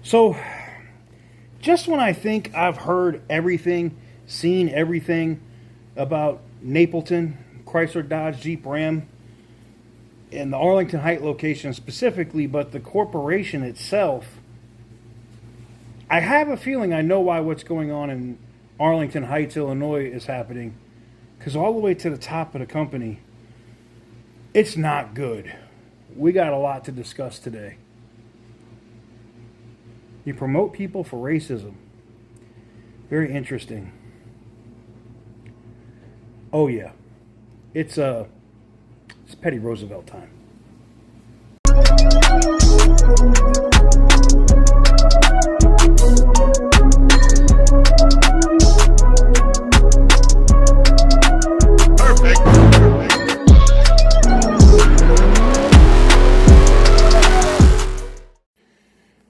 So, just when I think I've heard everything, seen everything about Napelton, Chrysler Dodge Jeep Ram, and the Arlington Heights location specifically, but the corporation itself, I have a feeling I know why what's going on in Arlington Heights, Illinois is happening. Because all the way to the top of the company, it's not good. We got a lot to discuss today. You promote people for racism. Very interesting. Oh yeah. It's Petty Roosevelt time.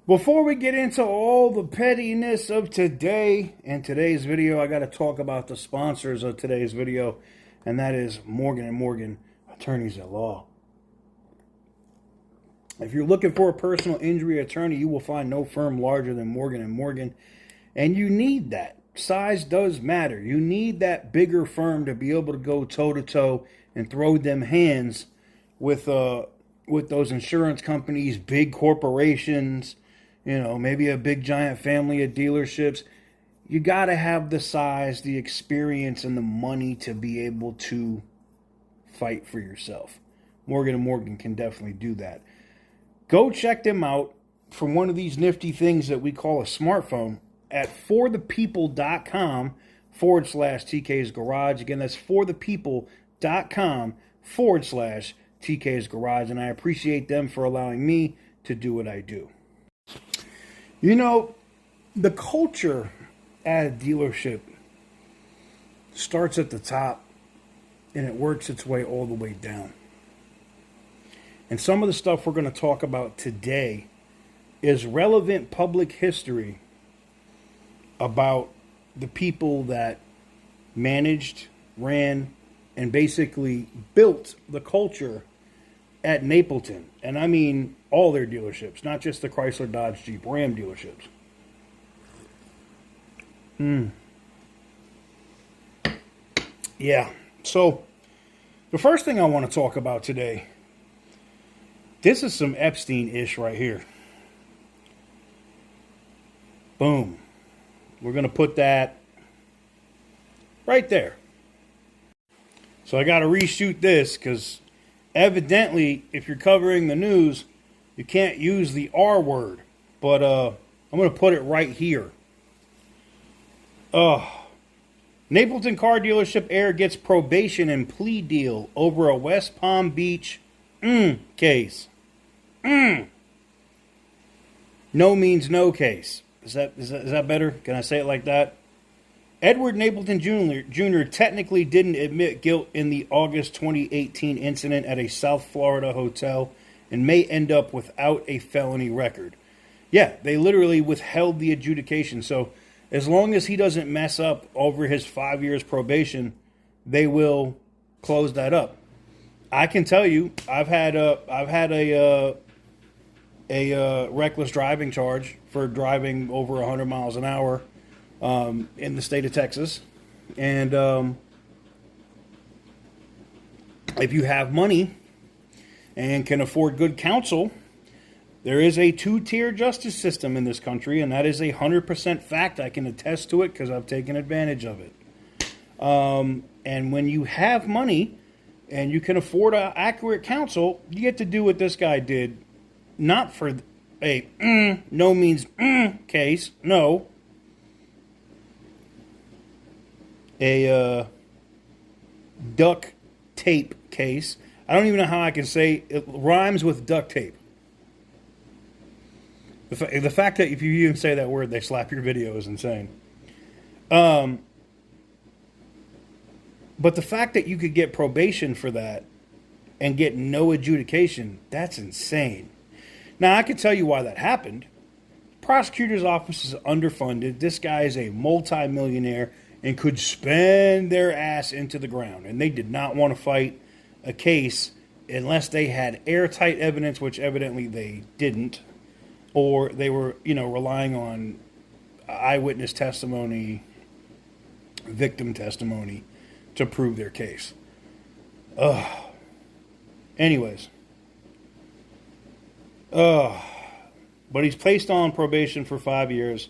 Before we get into all the pettiness of today and today's video, I got to talk about the sponsors of today's video, and that is Morgan & Morgan, attorneys at law. If you're looking for a personal injury attorney, you will find no firm larger than Morgan & Morgan, and you need that. Size does matter. You need that bigger firm to be able to go toe-to-toe and throw them hands with those insurance companies, big corporations, maybe a big giant family of dealerships. You got to have the size, the experience, and the money to be able to fight for yourself. Morgan & Morgan can definitely do that. Go check them out from one of these nifty things that we call a smartphone at forthepeople.com/TK's Garage. Again, that's forthepeople.com/TK's Garage. And I appreciate them for allowing me to do what I do. The culture at a dealership starts at the top and it works its way all the way down. And some of the stuff we're going to talk about today is relevant public history about the people that managed, ran, and basically built the culture at Napelton. And I mean all their dealerships, not just the Chrysler Dodge Jeep Ram dealerships. Yeah, so the first thing I want to talk about today, this is some Epstein-ish right here. Boom. We're going to put that right there. So I got to reshoot this because evidently, if you're covering the news, you can't use the R word. But I'm going to put it right here. Napelton car dealership Heir gets probation and plea deal over a West Palm Beach case. No means no case. Is that better? Can I say it like that? Edward Napelton Jr. technically didn't admit guilt in the August 2018 incident at a South Florida hotel and may end up without a felony record. Yeah, they literally withheld the adjudication. So as long as he doesn't mess up over his 5 years probation, they will close that up. I can tell you, I've had a reckless driving charge for driving over 100 miles an hour in the state of Texas. And if you have money and can afford good counsel, there is a two-tier justice system in this country, and that is 100% fact. I can attest to it because I've taken advantage of it. And when you have money and you can afford accurate counsel, you get to do what this guy did. Not for a no means case, no. A duct tape case. I don't even know how I can say it rhymes with duct tape. The fact that if you even say that word, they slap your video is insane. But the fact that you could get probation for that and get no adjudication, that's insane. Now, I can tell you why that happened. Prosecutor's office is underfunded. This guy is a multimillionaire and could spend their ass into the ground. And they did not want to fight a case unless they had airtight evidence, which evidently they didn't, or they were, relying on eyewitness testimony, victim testimony to prove their case. Anyways. But he's placed on probation for 5 years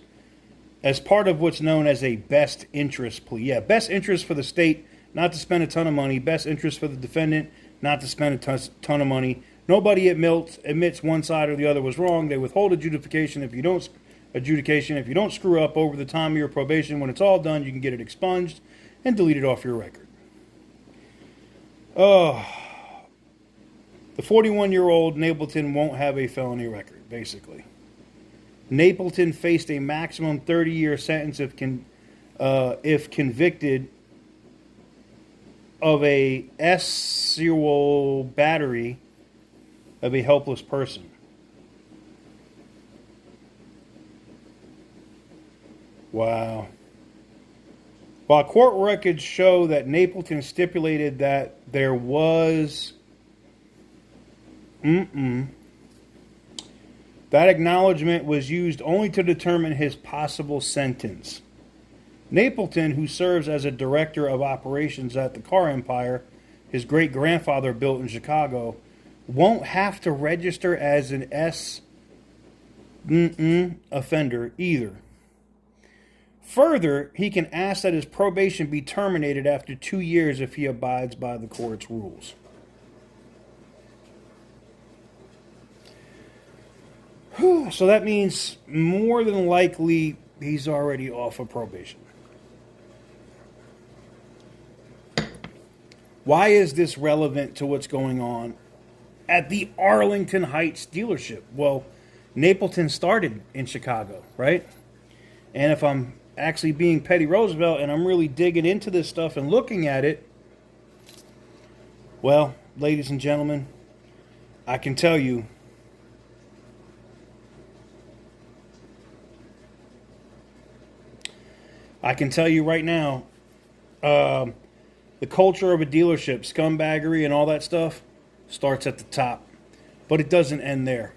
as part of what's known as a best interest plea. Yeah, best interest for the state, not to spend a ton of money. Best interest for the defendant, not to spend a ton of money. Nobody admits one side or the other was wrong. They withhold adjudication if you don't screw up over the time of your probation. When it's all done, you can get it expunged and delete it off your record. The 41-year-old Napelton won't have a felony record, basically. Napelton faced a maximum 30-year sentence if convicted of a sexual battery of a helpless person. Wow. While court records show that Napelton stipulated that there was that acknowledgement was used only to determine his possible sentence. Napelton, who serves as a director of operations at the car empire his great-grandfather built in Chicago, won't have to register as an offender either. Further, he can ask that his probation be terminated after 2 years if he abides by the court's rules. So that means more than likely he's already off of probation. Why is this relevant to what's going on at the Arlington Heights dealership? Well, Napelton started in Chicago, right? And if I'm actually being Petty Roosevelt and I'm really digging into this stuff and looking at it, well, ladies and gentlemen, I can tell you right now, the culture of a dealership, scumbaggery and all that stuff, starts at the top. But it doesn't end there.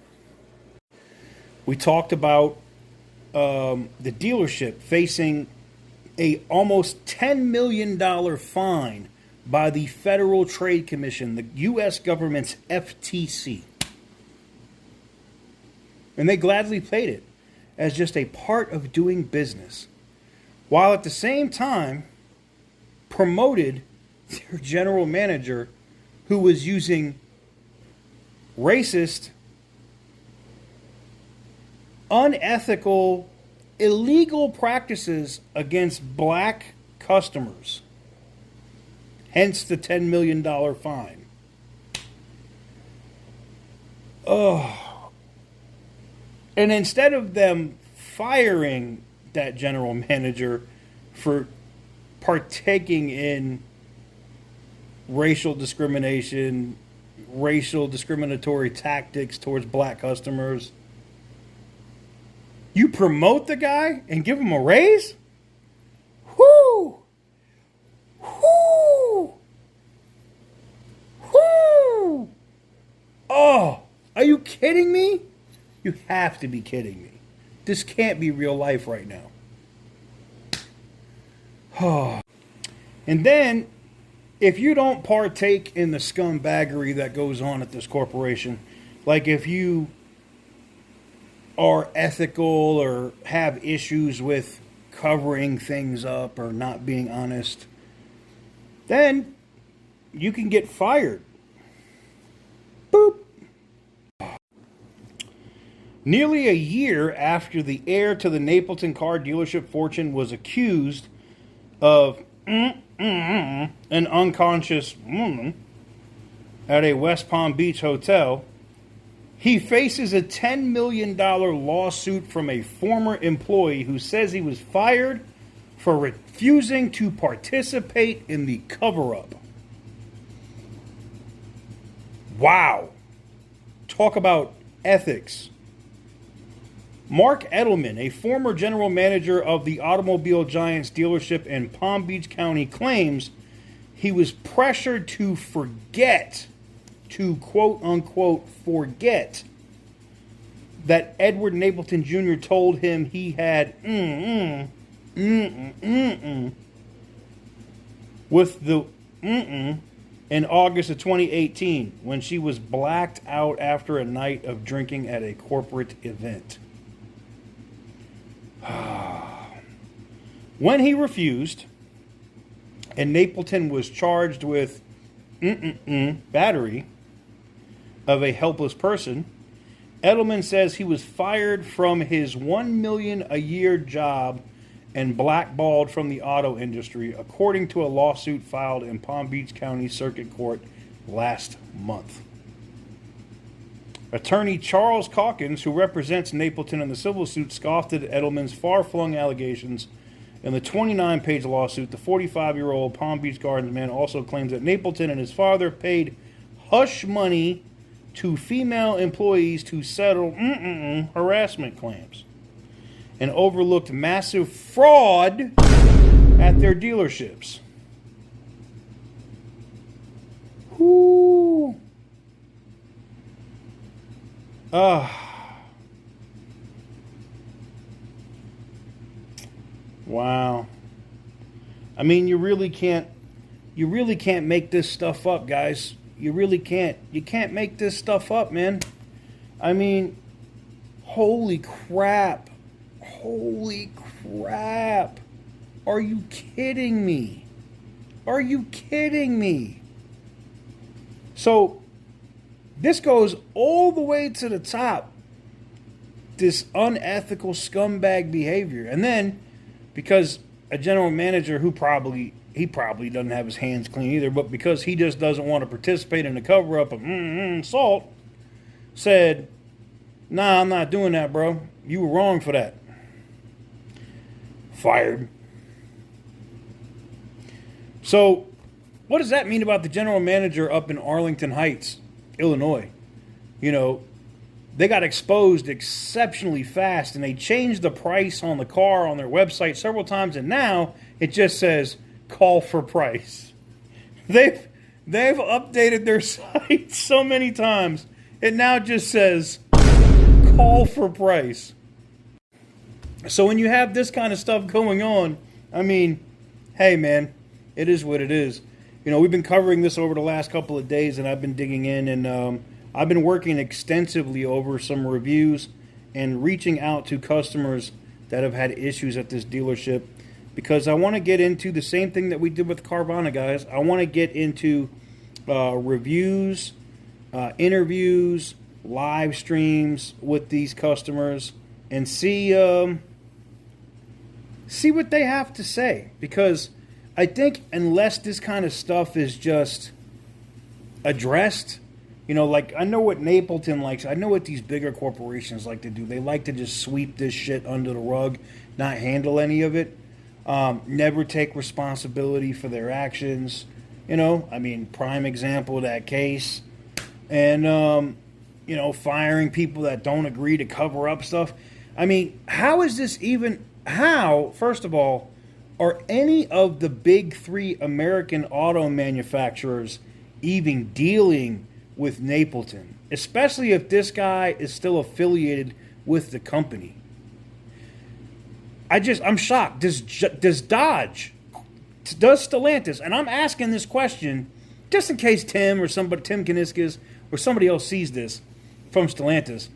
We talked about the dealership facing a almost $10 million fine by the Federal Trade Commission, the U.S. government's FTC. And they gladly paid it as just a part of doing business, while at the same time promoted their general manager who was using racist, unethical, illegal practices against black customers. Hence the $10 million fine. Oh. And instead of them firing that general manager for partaking in racial discrimination, racial discriminatory tactics towards black customers, you promote the guy and give him a raise? Whoo! Whoo! Whoo! Oh, are you kidding me? You have to be kidding me. This can't be real life right now. Oh. And then, if you don't partake in the scumbaggery that goes on at this corporation, like if you are ethical or have issues with covering things up or not being honest, then you can get fired. Boop. Nearly a year after the heir to the Napelton car dealership fortune was accused of an unconscious woman at a West Palm Beach hotel, he faces a $10 million lawsuit from a former employee who says he was fired for refusing to participate in the cover-up. Wow. Talk about ethics. Mark Edelman, a former general manager of the automobile giant's dealership in Palm Beach County, claims he was pressured to quote-unquote, forget that Edward Napelton Jr. told him he had with the in August of 2018 when she was blacked out after a night of drinking at a corporate event. When he refused, and Napelton was charged with battery of a helpless person, Edelman says he was fired from his $1 million a year job and blackballed from the auto industry, according to a lawsuit filed in Palm Beach County Circuit Court last month. Attorney Charles Calkins, who represents Napelton in the civil suit, scoffed at Edelman's far-flung allegations. In the 29-page lawsuit, the 45-year-old Palm Beach Gardens man also claims that Napelton and his father paid hush money to female employees to settle harassment claims and overlooked massive fraud at their dealerships. Whoo. Wow. I mean, you really can't make this stuff up, guys. You really can't. You can't make this stuff up, man. I mean, holy crap. Holy crap. Are you kidding me? Are you kidding me? So, this goes all the way to the top. This unethical scumbag behavior. And then, because a general manager who probably doesn't have his hands clean either, but because he just doesn't want to participate in the cover-up of salt, said, nah, I'm not doing that, bro. You were wrong for that. Fired. So, what does that mean about the general manager up in Arlington Heights, Illinois? You know, they got exposed exceptionally fast, and they changed the price on the car on their website several times, and now it just says call for price. They've updated their site so many times. It now just says call for price. So when you have this kind of stuff going on, I mean, hey man, it is what it is. You know, we've been covering this over the last couple of days, and I've been digging in, and I've been working extensively over some reviews and reaching out to customers that have had issues at this dealership, because I want to get into the same thing that we did with Carvana, guys. I want to get into reviews, interviews, live streams with these customers, and see what they have to say. Because I think unless this kind of stuff is just addressed, you know, like I know what Napelton likes. I know what these bigger corporations like to do. They like to just sweep this shit under the rug, not handle any of it, never take responsibility for their actions. You know, I mean, prime example of that case. And, you know, firing people that don't agree to cover up stuff. I mean, how is this even... How, first of all, are any of the big three American auto manufacturers even dealing with Napelton? Especially if this guy is still affiliated with the company. I'm shocked. Does Dodge, does Stellantis, and I'm asking this question just in case Tim Kaniskis or somebody else sees this from Stellantis.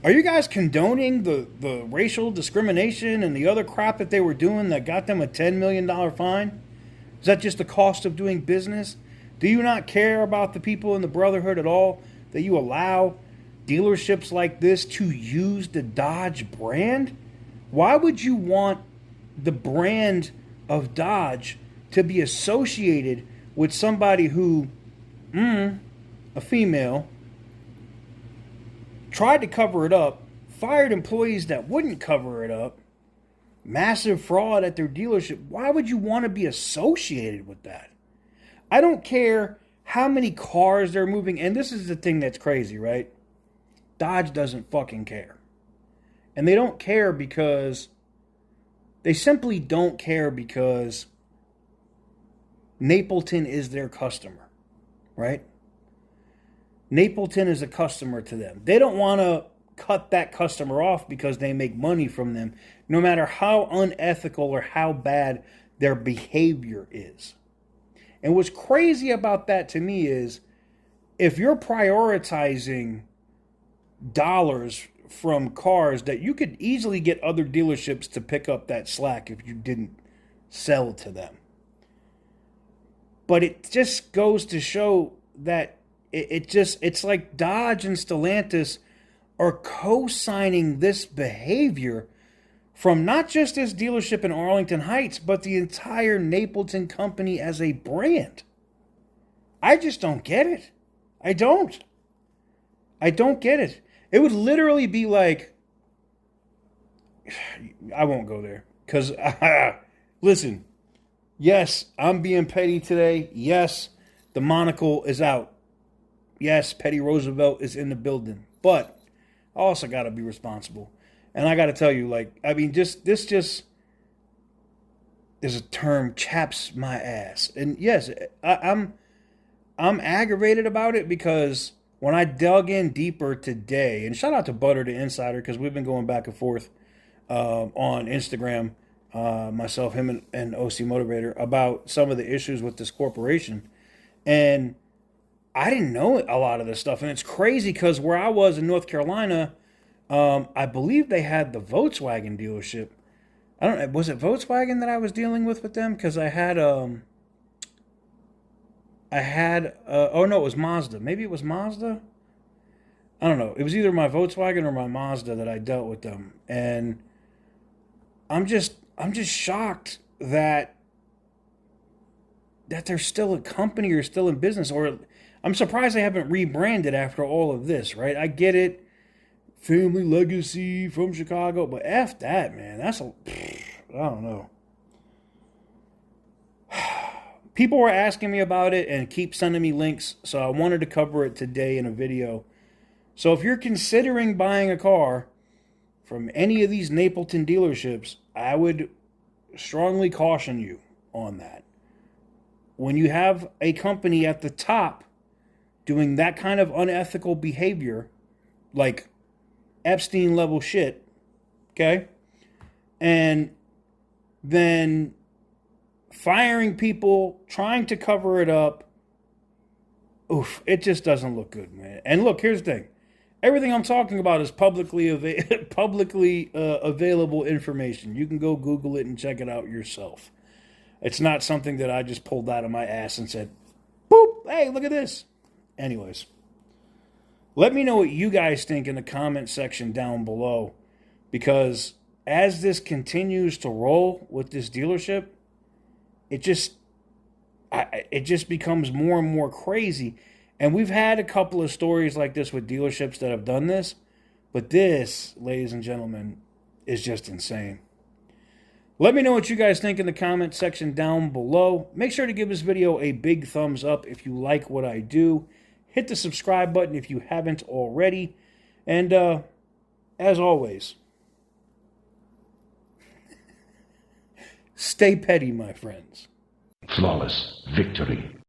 Are you guys condoning the racial discrimination and the other crap that they were doing that got them a $10 million fine? Is that just the cost of doing business? Do you not care about the people in the Brotherhood at all, that you allow dealerships like this to use the Dodge brand? Why would you want the brand of Dodge to be associated with somebody who, a female, tried to cover it up, fired employees that wouldn't cover it up, massive fraud at their dealership? Why would you want to be associated with that? I don't care how many cars they're moving. And this is the thing that's crazy, right? Dodge doesn't fucking care. And they don't care because... They simply don't care because Napelton is their customer, right? Napelton is a customer to them. They don't want to cut that customer off because they make money from them, no matter how unethical or how bad their behavior is. And what's crazy about that to me is, if you're prioritizing dollars from cars, that you could easily get other dealerships to pick up that slack if you didn't sell to them. But it just goes to show that it's like Dodge and Stellantis are co-signing this behavior from not just this dealership in Arlington Heights, but the entire Napelton company as a brand. I just don't get it. I don't get it. It would literally be like, I won't go there. Because, listen, yes, I'm being petty today. Yes, the monocle is out. Yes, Petty Roosevelt is in the building. But I also got to be responsible. And I got to tell you, like, I mean, this just is a term, chaps my ass. And yes, I'm aggravated about it, because when I dug in deeper today, and shout out to Butter the Insider, because we've been going back and forth on Instagram, myself, him, and OC Motivator, about some of the issues with this corporation. And I didn't know a lot of this stuff. And it's crazy because where I was in North Carolina, I believe they had the Volkswagen dealership. I don't know, was it Volkswagen that I was dealing with them? Because I had oh no, it was Mazda. Maybe it was Mazda. I don't know. It was either my Volkswagen or my Mazda that I dealt with them, and I'm just shocked that they're still a company or still in business. Or I'm surprised they haven't rebranded after all of this. Right? I get it. Family legacy from Chicago, but F that, man. I don't know. People were asking me about it and keep sending me links, so I wanted to cover it today in a video. So if you're considering buying a car from any of these Napelton dealerships, I would strongly caution you on that. When you have a company at the top doing that kind of unethical behavior, like Epstein level shit, okay, and then firing people, trying to cover it up, oof, it just doesn't look good, man. And look, here's the thing. Everything I'm talking about is publicly available information. You can go Google it and check it out yourself. It's not something that I just pulled out of my ass and said, boop, hey, look at this. Anyways, let me know what you guys think in the comment section down below, because as this continues to roll with this dealership, it just becomes more and more crazy. And we've had a couple of stories like this with dealerships that have done this, but this, ladies and gentlemen, is just insane. Let me know what you guys think in the comment section down below. Make sure to give this video a big thumbs up if you like what I do. Hit the subscribe button if you haven't already. And as always, stay petty, my friends. Flawless victory.